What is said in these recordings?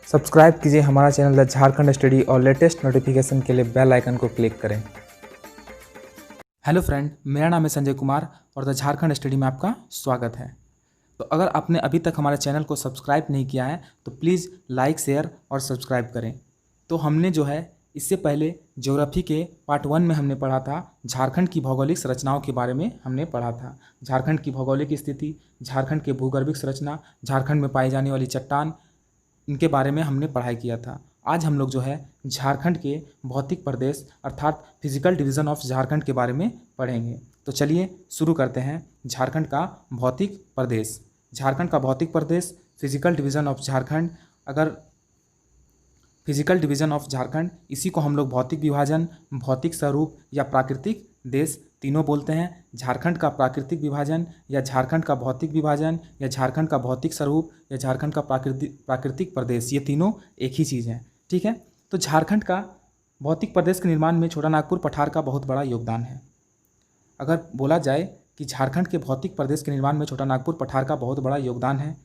Subscribe कीजिए हमारा channel the Jharkhand study और लेटेस्ट नोटिफिकेशन के लिए बेल आइकन को क्लिक करें। हेलो फ्रेंड, मेरा नाम है संजय कुमार और द झारखंड स्टडी में आपका स्वागत है। तो अगर आपने अभी तक हमारे चैनल को सब्सक्राइब नहीं किया है तो प्लीज़ लाइक, शेयर और सब्सक्राइब करें। तो हमने जो है इससे पहले ज्योग्राफी के पार्ट 1 में हमने पढ़ा था, झारखंड की भौगोलिक संरचनाओं के बारे में हमने पढ़ा था। झारखंड की भौगोलिक स्थिति, झारखंड के भूगर्भिक संरचना, झारखंड में पाई जाने वाली चट्टान, इनके बारे में हमने पढ़ाई किया था। आज हम लोग जो है झारखंड के भौतिक प्रदेश अर्थात फिजिकल डिवीज़न ऑफ झारखंड के बारे में पढ़ेंगे। तो चलिए शुरू करते हैं। झारखंड का भौतिक प्रदेश, झारखंड का भौतिक प्रदेश, फिजिकल डिवीज़न ऑफ झारखंड। अगर फिजिकल डिवीज़न ऑफ झारखंड, इसी को हम लोग भौतिक विभाजन, भौतिक स्वरूप या प्राकृतिक देश तीनों बोलते हैं। झारखंड का प्राकृतिक विभाजन या झारखंड का भौतिक विभाजन या झारखंड का भौतिक स्वरूप या झारखंड का प्राकृतिक प्रदेश, ये तीनों एक ही चीज़ है। ठीक है, तो झारखंड का भौतिक प्रदेश के निर्माण में छोटा नागपुर पठार का बहुत बड़ा योगदान है। अगर बोला जाए कि झारखंड के भौतिक प्रदेश के निर्माण में छोटा नागपुर पठार का बहुत बड़ा योगदान है।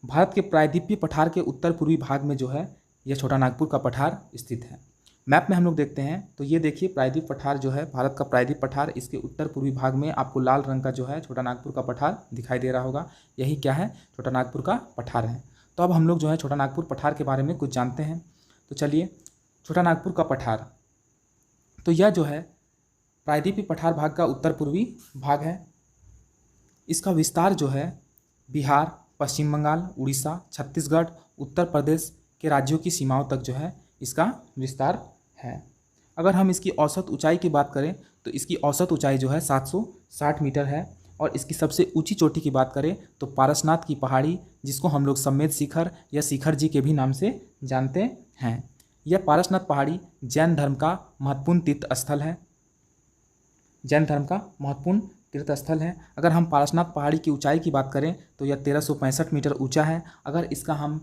भारत के प्रायद्वीपीय पठार के उत्तर पूर्वी भाग में जो है यह छोटा नागपुर का पठार स्थित है। मैप में हम लोग देखते हैं तो ये देखिए प्रायद्वीप पठार जो है, भारत का प्रायद्वीप पठार, इसके उत्तर पूर्वी भाग में आपको लाल रंग का जो है छोटा नागपुर का पठार दिखाई दे रहा होगा। यही क्या है, छोटा नागपुर का पठार है। तो अब हम लोग जो है छोटा नागपुर पठार के बारे में कुछ जानते हैं। तो चलिए, छोटा नागपुर का पठार, तो यह जो है प्रायद्वीपीय पठार भाग का उत्तर पूर्वी भाग है। इसका विस्तार जो है बिहार, पश्चिम बंगाल, उड़ीसा, छत्तीसगढ़, उत्तर प्रदेश के राज्यों की सीमाओं तक जो है इसका विस्तार है। अगर हम इसकी औसत ऊंचाई की बात करें तो इसकी औसत ऊंचाई जो है 760 मीटर है। और इसकी सबसे ऊंची चोटी की बात करें तो पारसनाथ की पहाड़ी, जिसको हम लोग सम्मेद शिखर या शिखर जी के भी नाम से जानते हैं। यह पारसनाथ पहाड़ी जैन धर्म का महत्वपूर्ण तीर्थ स्थल है। जैन धर्म का महत्वपूर्ण तीर्थ स्थल है। अगर हम पारसनाथ पहाड़ी की ऊंचाई की बात करें तो यह 1365 मीटर ऊंचा है। अगर इसका हम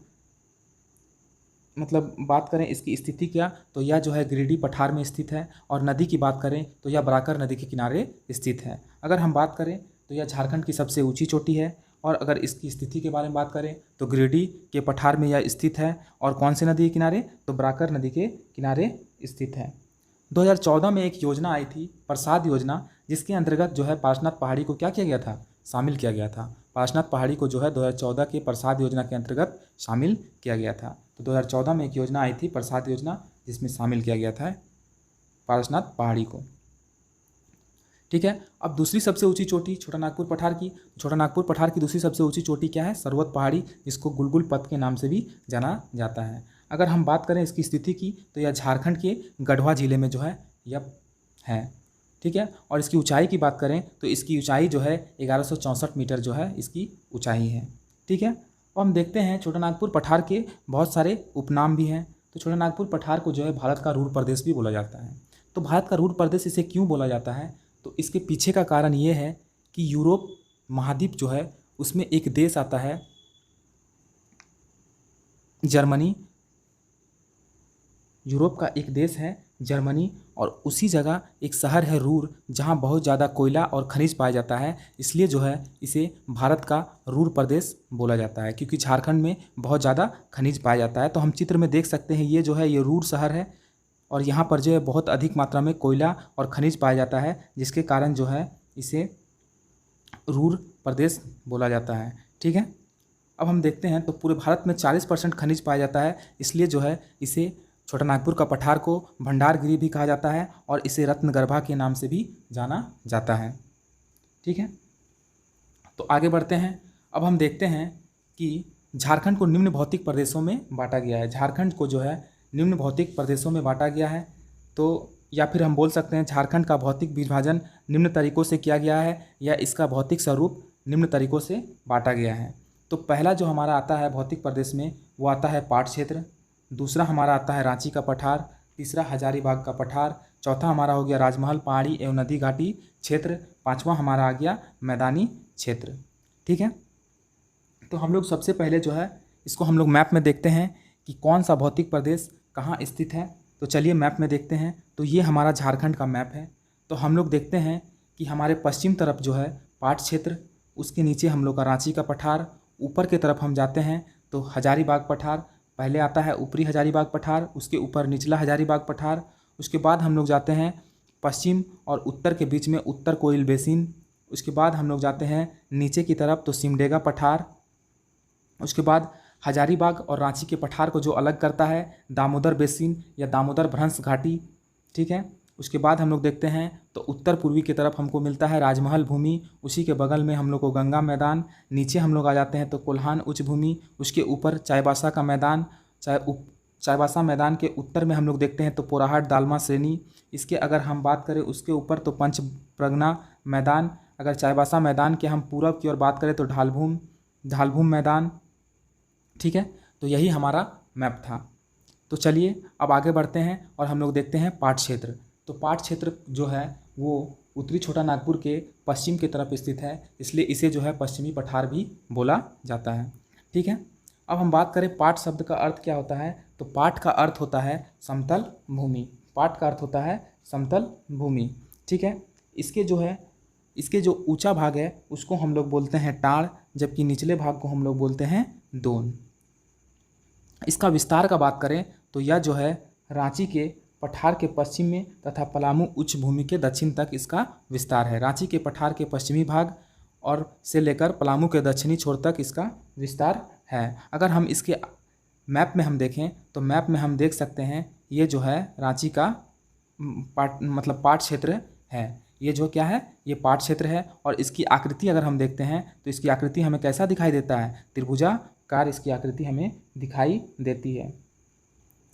बात करें इसकी स्थिति क्या, तो यह जो है गिरिडीह पठार में स्थित है। और नदी की बात करें तो यह बराकर नदी के किनारे स्थित है। अगर हम बात करें तो यह झारखंड की सबसे ऊंची चोटी है। और अगर इसकी स्थिति के बारे में बात करें तो गिरिडीह के पठार में यह स्थित है। और कौन से नदी के किनारे, तो बराकर नदी के किनारे स्थित है। 2014 में एक योजना आई थी, प्रसाद योजना, जिसके अंतर्गत जो है पारसनाथ पहाड़ी को क्या किया गया था, शामिल किया गया था। पारसनाथ पहाड़ी को जो है 2014 के प्रसाद योजना के अंतर्गत शामिल किया गया था। तो 2014 में एक योजना आई थी, प्रसाद योजना, जिसमें शामिल किया गया था पारसनाथ पहाड़ी को। ठीक है, अब दूसरी सबसे ऊंची चोटी छोटा नागपुर पठार की, छोटा नागपुर पठार की दूसरी सबसे ऊंची चोटी क्या है, सर्वोत पहाड़ी, जिसको गुलगुल पथ के नाम से भी जाना जाता है। अगर हम बात करें इसकी स्थिति की तो यह झारखंड के गढ़वा जिले में जो है यह है। ठीक है, और इसकी ऊंचाई की बात करें तो इसकी ऊंचाई जो है 1164 मीटर जो है इसकी ऊंचाई है। ठीक है, और हम देखते हैं छोटा नागपुर पठार के बहुत सारे उपनाम भी हैं। तो छोटा नागपुर पठार को जो है भारत का रूर प्रदेश भी बोला जाता है। तो भारत का रूर प्रदेश इसे क्यों बोला जाता है, तो इसके पीछे का कारण ये है कि यूरोप महाद्वीप जो है उसमें एक देश आता है जर्मनी। यूरोप का एक देश है जर्मनी, और उसी जगह एक शहर है रूर, जहाँ बहुत ज़्यादा कोयला और खनिज पाया जाता है। इसलिए जो है इसे भारत का रूर प्रदेश बोला जाता है, क्योंकि झारखंड में बहुत ज़्यादा खनिज पाया जाता है। तो हम चित्र में देख सकते हैं, ये जो है ये रूर शहर है और यहाँ पर जो है बहुत अधिक मात्रा में कोयला और खनिज पाया जाता है, जिसके कारण जो है इसे रूर प्रदेश बोला जाता है। ठीक है, अब हम देखते हैं तो पूरे भारत में 40% खनिज पाया जाता है। इसलिए जो है इसे छोटा नागपुर का पठार को भंडारगिरी भी कहा जाता है और इसे रत्नगर्भा के नाम से भी जाना जाता है। ठीक है, तो आगे बढ़ते हैं। अब हम देखते हैं कि झारखंड को निम्न भौतिक प्रदेशों में बांटा गया है। झारखंड को जो है निम्न भौतिक प्रदेशों में बांटा गया है। तो या फिर हम बोल सकते हैं झारखंड का भौतिक विभाजन निम्न तरीकों से किया गया है, या इसका भौतिक स्वरूप निम्न तरीकों से बांटा गया है। तो पहला जो हमारा आता है भौतिक प्रदेश में वो आता है पाट क्षेत्र, दूसरा हमारा आता है रांची का पठार, तीसरा हजारीबाग का पठार, चौथा हमारा हो गया राजमहल पहाड़ी एवं नदी घाटी क्षेत्र, पांचवा हमारा आ गया मैदानी क्षेत्र। ठीक है, तो हम लोग सबसे पहले जो है इसको हम लोग मैप में देखते हैं कि कौन सा भौतिक प्रदेश कहाँ स्थित है। तो चलिए मैप में देखते हैं। तो ये हमारा झारखंड का मैप है। तो हम लोग देखते हैं कि हमारे पश्चिम तरफ जो है पाट क्षेत्र, उसके नीचे हम लोग का रांची का पठार, ऊपर की तरफ हम जाते हैं तो हजारीबाग पठार, पहले आता है ऊपरी हजारीबाग पठार, उसके ऊपर निचला हजारीबाग पठार, उसके बाद हम लोग जाते हैं पश्चिम और उत्तर के बीच में उत्तर कोयल बेसिन, उसके बाद हम लोग जाते हैं नीचे की तरफ तो सिमडेगा पठार, उसके बाद हजारीबाग और रांची के पठार को जो अलग करता है दामोदर बेसिन या दामोदर भ्रंश घाटी, ठीक है। उसके बाद हम लोग देखते हैं तो उत्तर पूर्वी की तरफ हमको मिलता है राजमहल भूमि, उसी के बगल में हम लोग को गंगा मैदान, नीचे हम लोग आ जाते हैं तो कोल्हान उच्च भूमि, उसके ऊपर चाईबासा का मैदान, चाईबासा मैदान के उत्तर में हम लोग देखते हैं तो पोराहाट दालमा श्रेणी। इसके अगर हम बात करें उसके ऊपर तो पंच प्रगना मैदान, अगर चाईबासा मैदान के हम पूरब की ओर बात करें तो ढालभूम मैदान, ठीक है। तो यही हमारा मैप था। तो चलिए अब आगे बढ़ते हैं और हम लोग देखते हैं पाट क्षेत्र। तो पाट क्षेत्र जो है वो उत्तरी छोटा नागपुर के पश्चिम की तरफ स्थित है, इसलिए इसे जो है पश्चिमी पठार भी बोला जाता है, ठीक है। अब हम बात करें पाट शब्द का अर्थ क्या होता है, तो पाट का अर्थ होता है समतल भूमि, पाट का अर्थ होता है समतल भूमि, ठीक है। इसके जो ऊंचा भाग है उसको हम लोग बोलते हैं टाड़, जबकि निचले भाग को हम लोग बोलते हैं दोन। इसका विस्तार का बात करें तो यह जो है रांची के पठार के पश्चिम में तथा पलामू उच्च भूमि के दक्षिण तक इसका विस्तार है। रांची के पठार के पश्चिमी भाग और से लेकर पलामू के दक्षिणी छोर तक इसका विस्तार है। अगर हम इसके मैप में हम देखें तो मैप में हम देख सकते हैं ये जो है रांची का पाट क्षेत्र है। ये जो क्या है, ये पाट क्षेत्र है। और इसकी आकृति अगर हम देखते हैं तो इसकी आकृति हमें कैसा दिखाई देता है, त्रिभुजाकार इसकी आकृति हमें दिखाई देती है,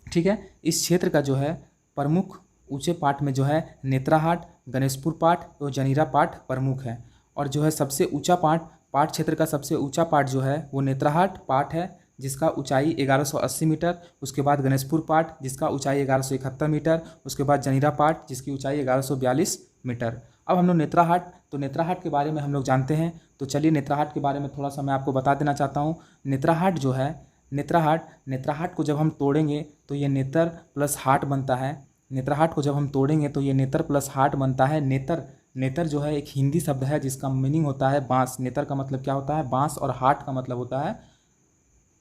ठीक है। इस क्षेत्र का जो है प्रमुख ऊंचे पाट में जो है नेत्राहाट, गणेशपुर पाट और जनीरा पाट प्रमुख है। और जो है सबसे ऊंचा पाट क्षेत्र का सबसे ऊंचा पाट जो है वो नेत्राहाट पाट है, जिसका ऊंचाई 1180 मीटर। उसके बाद गणेशपुर पाट जिसका ऊंचाई 1171 मीटर। उसके बाद जनीरा पाट जिसकी ऊंचाई 1142 मीटर। अब हम लोग नेत्राहाट के बारे में हम लोग जानते हैं, तो चलिए नेत्राहाट के बारे में थोड़ा सा मैं आपको बता देना चाहता हूँ। नेत्राहाट जो है नेत्राहाट को जब हम तोड़ेंगे तो ये नेत्र प्लस हाट बनता है। नेत्राहाट को जब हम तोड़ेंगे तो ये नेत्र प्लस हाट बनता है। नेत्र जो है एक हिंदी शब्द है जिसका मीनिंग होता है बांस। नेत्र का मतलब क्या होता है, बांस, और हाट का मतलब होता है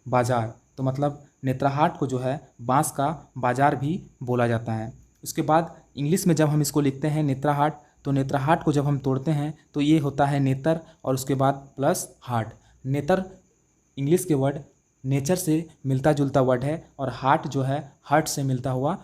बाजार। तो मतलब नेत्राहाट को जो है बांस का बाजार भी बोला जाता है। उसके बाद इंग्लिश में जब हम इसको लिखते हैं नेत्राहाट, तो नेत्राहाट को जब हम तोड़ते हैं तो ये होता है नेत्र और उसके बाद प्लस हाट। नेत्र इंग्लिश के वर्ड नेचर से मिलता जुलता वर्ड है और हार्ट जो है हार्ट से मिलता हुआ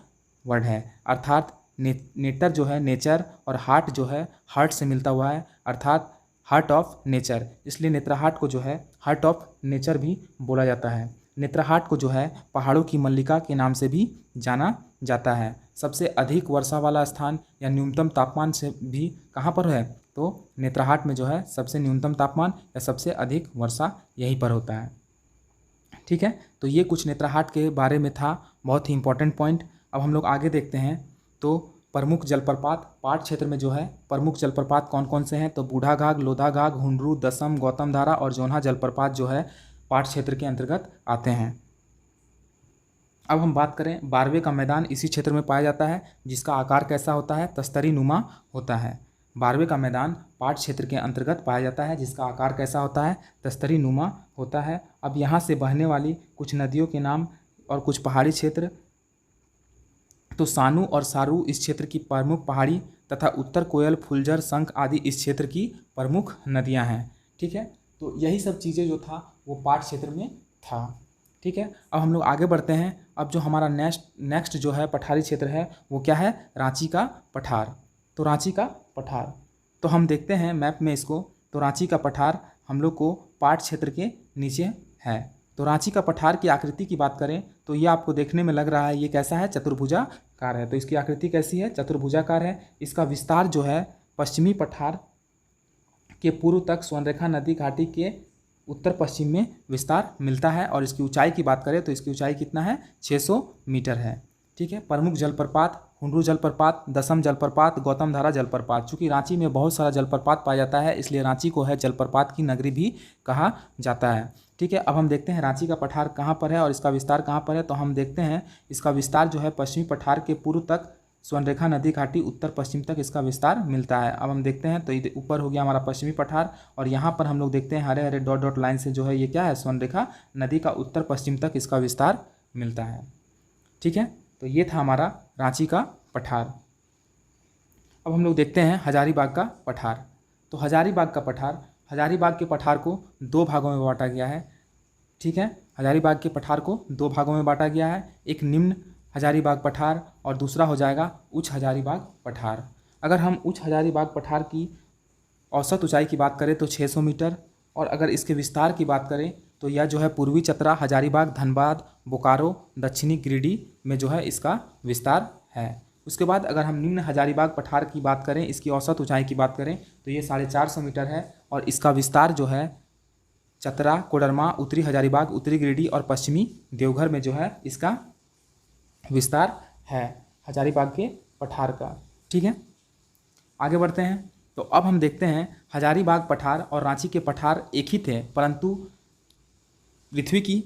वर्ड है। अर्थात नेत्र जो है नेचर और हार्ट जो है हार्ट से मिलता हुआ है, अर्थात हार्ट ऑफ नेचर। इसलिए नेत्राहाट को जो है हार्ट ऑफ नेचर भी बोला जाता है। नेत्राहाट को जो है पहाड़ों की मल्लिका के नाम से भी जाना जाता है। सबसे अधिक वर्षा वाला स्थान या न्यूनतम तापमान से भी कहाँ पर है, तो नेत्राहाट में जो है सबसे न्यूनतम तापमान या सबसे अधिक वर्षा यहीं पर होता है, ठीक है। तो ये कुछ नेत्राहाट के बारे में था, बहुत ही इंपॉर्टेंट पॉइंट। अब हम लोग आगे देखते हैं तो प्रमुख जलप्रपात पाट क्षेत्र में जो है प्रमुख जलप्रपात कौन कौन से हैं, तो बूढ़ाघाघ, लोधाघाघ, हुंडरू, दसम, गौतम धारा और जोन्हा जलप्रपात जो है पाट क्षेत्र के अंतर्गत आते हैं। अब हम बात करें बारवे का मैदान इसी क्षेत्र में पाया जाता है, जिसका आकार कैसा होता है, तस्तरी नुमा होता है। बारवे का मैदान पाट क्षेत्र के अंतर्गत पाया जाता है, जिसका आकार कैसा होता है, तस्तरी नुमा होता है। अब यहाँ से बहने वाली कुछ नदियों के नाम और कुछ पहाड़ी क्षेत्र, तो सानू और सारू इस क्षेत्र की प्रमुख पहाड़ी तथा उत्तर कोयल, फुलझर, शंख आदि इस क्षेत्र की प्रमुख नदियाँ हैं, ठीक है। तो यही सब चीज़ें जो था वो पाट क्षेत्र में था, ठीक है। अब हम लोग आगे बढ़ते हैं। अब जो हमारा नेक्स्ट जो है पठारी क्षेत्र है वो क्या है, रांची का पठार। तो रांची का पठार तो हम देखते हैं मैप में इसको, तो रांची का पठार हम लोग को पाट क्षेत्र के नीचे है। तो रांची का पठार की आकृति की बात करें तो ये आपको देखने में लग रहा है ये कैसा है, चतुर्भुजाकार है। तो इसकी आकृति कैसी है, चतुर्भुजाकार है। इसका विस्तार जो है पश्चिमी पठार के पूर्व तक स्वर्णरेखा नदी घाटी के उत्तर पश्चिम में विस्तार मिलता है। और इसकी ऊंचाई की बात करें तो इसकी ऊंचाई कितना है, 600 मीटर है, ठीक है। प्रमुख जलप्रपात हुंडरू जलप्रपात, दसम जलप्रपात, गौतम धारा जलप्रपात। चूँकि रांची में बहुत सारा जलप्रपात पाया जाता है इसलिए रांची को है जलप्रपात की नगरी भी कहा जाता है, ठीक है। अब हम देखते हैं रांची का पठार कहाँ पर है और इसका विस्तार कहाँ पर है। तो हम देखते हैं इसका विस्तार जो है पश्चिमी पठार के पूर्व तक स्वर्णरेखा नदी घाटी उत्तर पश्चिम तक इसका विस्तार मिलता है। अब हम देखते हैं तो ऊपर हो गया हमारा पश्चिमी पठार और यहाँ पर हम लोग देखते हैं Hare Hare dot dot line से जो है ये क्या है, स्वर्णरेखा नदी का उत्तर पश्चिम तक इसका विस्तार मिलता है। ठीक है, तो ये था हमारा रांची का पठार। अब हम लोग देखते हैं हजारीबाग का पठार। तो हजारीबाग के पठार को दो भागों में बांटा गया है। ठीक है, हजारीबाग के पठार को दो भागों में बांटा गया है, एक निम्न हजारीबाग पठार और दूसरा हो जाएगा उच्च हजारीबाग पठार। अगर हम उच्च हजारीबाग पठार की औसत ऊंचाई की बात करें तो 600 मीटर, और अगर इसके विस्तार की बात करें तो यह जो है पूर्वी चतरा, हजारीबाग, धनबाद, बोकारो, दक्षिणी गिरिडीह में जो है इसका विस्तार है। उसके बाद अगर हम निम्न हजारीबाग पठार की बात करें, इसकी औसत ऊंचाई की बात करें तो ये 450 मीटर है, और इसका विस्तार जो है चतरा, कोडरमा, उत्तरी हजारीबाग, उत्तरी गिरिडीह और पश्चिमी देवघर में जो है इसका विस्तार है हजारीबाग के पठार का। ठीक है, आगे बढ़ते हैं। तो अब हम देखते हैं हजारीबाग पठार और रांची के पठार एक ही थे, परंतु पृथ्वी की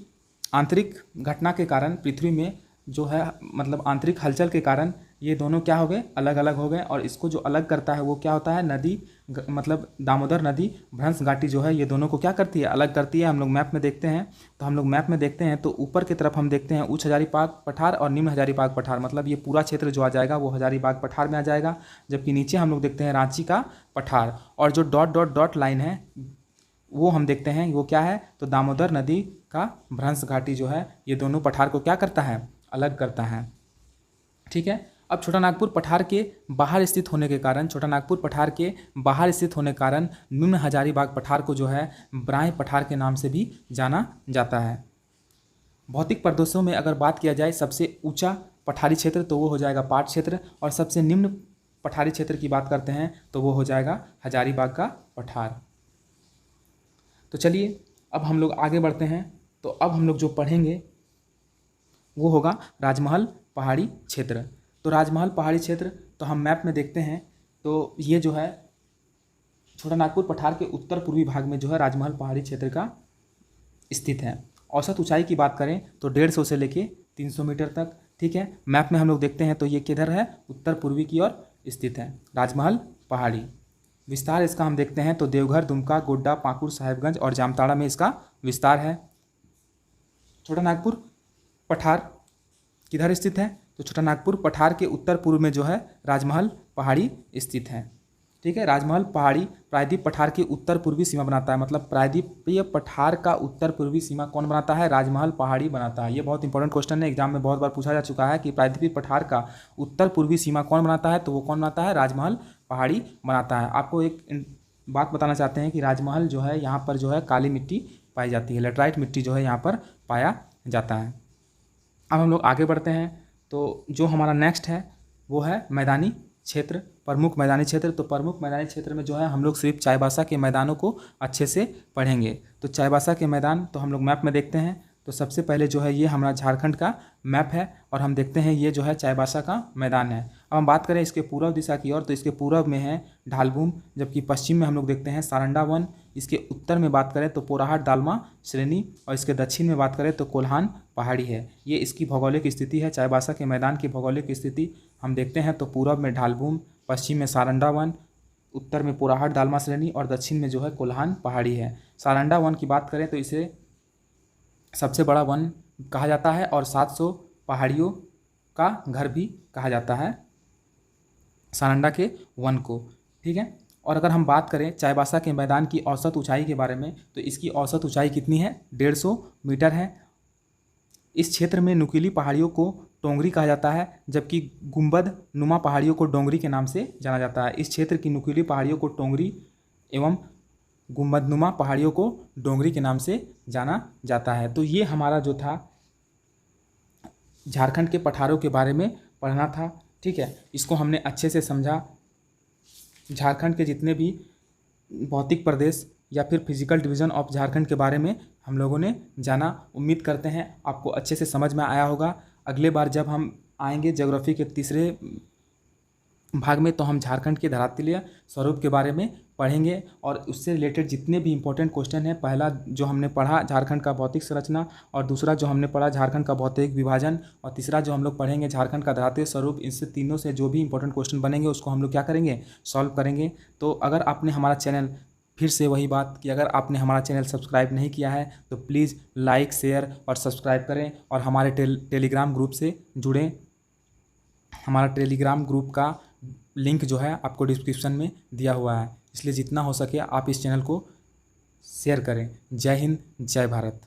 आंतरिक घटना के कारण, पृथ्वी में जो है मतलब आंतरिक हलचल के कारण ये दोनों क्या हो गए, अलग अलग हो गए। और इसको जो अलग करता है वो क्या होता है, नदी मतलब दामोदर नदी भ्रंश घाटी जो है ये दोनों को क्या करती है, अलग करती है। हम लोग मैप में देखते हैं, तो हम लोग मैप में देखते हैं तो ऊपर की तरफ हम देखते हैं उच्च हजारीबाग पठार और निम्न हजारीबाग पठार, मतलब ये पूरा क्षेत्र जो आ जाएगा वो हजारीबाग पठार में आ जाएगा। जबकि नीचे हम लोग देखते हैं रांची का पठार, और जो डॉट डॉट डॉट लाइन है वो हम देखते हैं वो क्या है, तो दामोदर नदी का भ्रंश घाटी जो है ये दोनों पठार को क्या करता है, अलग करता है। ठीक है, अब छोटा नागपुर पठार के बाहर स्थित होने के कारण, छोटा नागपुर पठार के बाहर स्थित होने के कारण निम्न हजारीबाग पठार को जो है ब्राह्य पठार के नाम से भी जाना जाता है। भौतिक प्रदेशों में अगर बात किया जाए सबसे ऊंचा पठारी क्षेत्र तो वो हो जाएगा पाट क्षेत्र, और सबसे निम्न पठारी क्षेत्र की बात करते हैं तो वो हो जाएगा हजारीबाग का पठार। तो चलिए अब हम लोग आगे बढ़ते हैं। तो अब हम लोग जो पढ़ेंगे वो होगा राजमहल पहाड़ी क्षेत्र। तो राजमहल पहाड़ी क्षेत्र तो हम मैप में देखते हैं तो ये जो है छोटा नागपुर पठार के उत्तर पूर्वी भाग में जो है राजमहल पहाड़ी क्षेत्र का स्थित है। औसत ऊंचाई की बात करें तो 150 से लेके 300 मीटर तक। ठीक है, मैप में हम लोग देखते हैं तो ये किधर है, उत्तर पूर्वी की ओर स्थित है राजमहल पहाड़ी। विस्तार इसका हम देखते हैं तो देवघर, दुमका, गोड्डा, पाकुड़, साहेबगंज और जामताड़ा में इसका विस्तार है। छोटा नागपुर पठार किधर स्थित है, तो छोटा नागपुर पठार के उत्तर पूर्व में जो है राजमहल पहाड़ी स्थित है। ठीक है, राजमहल पहाड़ी प्रायद्वीप पठार की उत्तर पूर्वी सीमा बनाता है, मतलब प्रायद्वीपीय पठार का उत्तर पूर्वी सीमा कौन बनाता है, राजमहल पहाड़ी बनाता है। ये बहुत इंपॉर्टेंट क्वेश्चन है, एग्जाम में बहुत बार पूछा जा चुका है कि प्रायद्वीपीय पठार का उत्तर पूर्वी सीमा कौन बनाता है, तो वो कौन बनाता है, राजमहल पहाड़ी बनाता है। आपको एक बात बताना चाहते हैं कि राजमहल जो है यहाँ पर जो है काली मिट्टी पाई जाती है, लेटराइट मिट्टी जो है यहाँ पर पाया जाता है। अब हम लोग आगे बढ़ते हैं। तो जो हमारा नेक्स्ट है वो है मैदानी क्षेत्र, प्रमुख मैदानी क्षेत्र। तो प्रमुख मैदानी क्षेत्र में जो है हम लोग सिर्फ चाईबासा के मैदानों को अच्छे से पढ़ेंगे। तो चाईबासा के मैदान तो हम लोग मैप में देखते हैं तो सबसे पहले जो है ये हमारा झारखंड का मैप है, और हम देखते हैं ये जो है चाईबासा का मैदान है। अब हम बात करें इसके पूर्व दिशा की ओर तो इसके पूर्व में है ढालबुम, जबकि पश्चिम में हम लोग देखते हैं सारंडा वन। इसके उत्तर में बात करें तो पोराहाट दालमा श्रेणी, और इसके दक्षिण में बात करें तो कोल्हान पहाड़ी है। ये इसकी भौगोलिक स्थिति है। चाईबासा के मैदान की भौगोलिक स्थिति हम देखते हैं तो पूर्व में ढालबुम, पश्चिम में सारंडा वन, उत्तर में पोराहाट दालमा श्रेणी और दक्षिण में जो है कोल्हान पहाड़ी है। सारंडा वन की बात करें तो इसे सबसे बड़ा वन कहा जाता है और 700 पहाड़ियों का घर भी कहा जाता है सारंडा के वन को। ठीक है, और अगर हम बात करें चाईबासा के मैदान की औसत ऊंचाई के बारे में तो इसकी औसत ऊंचाई कितनी है, 150 मीटर है। इस क्षेत्र में नुकीली पहाड़ियों को टोंगरी कहा जाता है, जबकि गुंबद नुमा पहाड़ियों को डोंगरी के नाम से जाना जाता है। इस क्षेत्र की नुकीली पहाड़ियों को टोंगरी एवं गुंबदनुमा पहाड़ियों को डोंगरी के नाम से जाना जाता है। तो ये हमारा जो था झारखंड के पठारों के बारे में पढ़ना था। ठीक है, इसको हमने अच्छे से समझा। झारखंड के जितने भी भौतिक प्रदेश या फिर फिजिकल डिवीज़न ऑफ झारखंड के बारे में हम लोगों ने जाना। उम्मीद करते हैं आपको अच्छे से समझ में आया होगा। अगले बार जब हम आएंगे ज्योग्राफी के तीसरे भाग में तो हम झारखंड के धरातलीय स्वरूप के बारे में पढ़ेंगे, और उससे रिलेटेड जितने भी इंपॉर्टेंट क्वेश्चन हैं, पहला जो हमने पढ़ा झारखंड का भौतिक संरचना, और दूसरा जो हमने पढ़ा झारखंड का भौतिक विभाजन, और तीसरा जो हम लोग पढ़ेंगे झारखंड का धरातलीय स्वरूप। इससे तीनों से जो भी इंपॉर्टेंट क्वेश्चन बनेंगे उसको हम लोग क्या करेंगे, सॉल्व करेंगे। तो अगर आपने हमारा चैनल फिर से वही बात कि अगर आपने हमारा चैनल सब्सक्राइब नहीं किया है तो प्लीज़ लाइक, शेयर और सब्सक्राइब करें और हमारे टेलीग्राम ग्रुप से जुड़ें। हमारा टेलीग्राम ग्रुप का लिंक जो है आपको डिस्क्रिप्शन में दिया हुआ है, इसलिए जितना हो सके आप इस चैनल को शेयर करें। जय हिंद, जय भारत।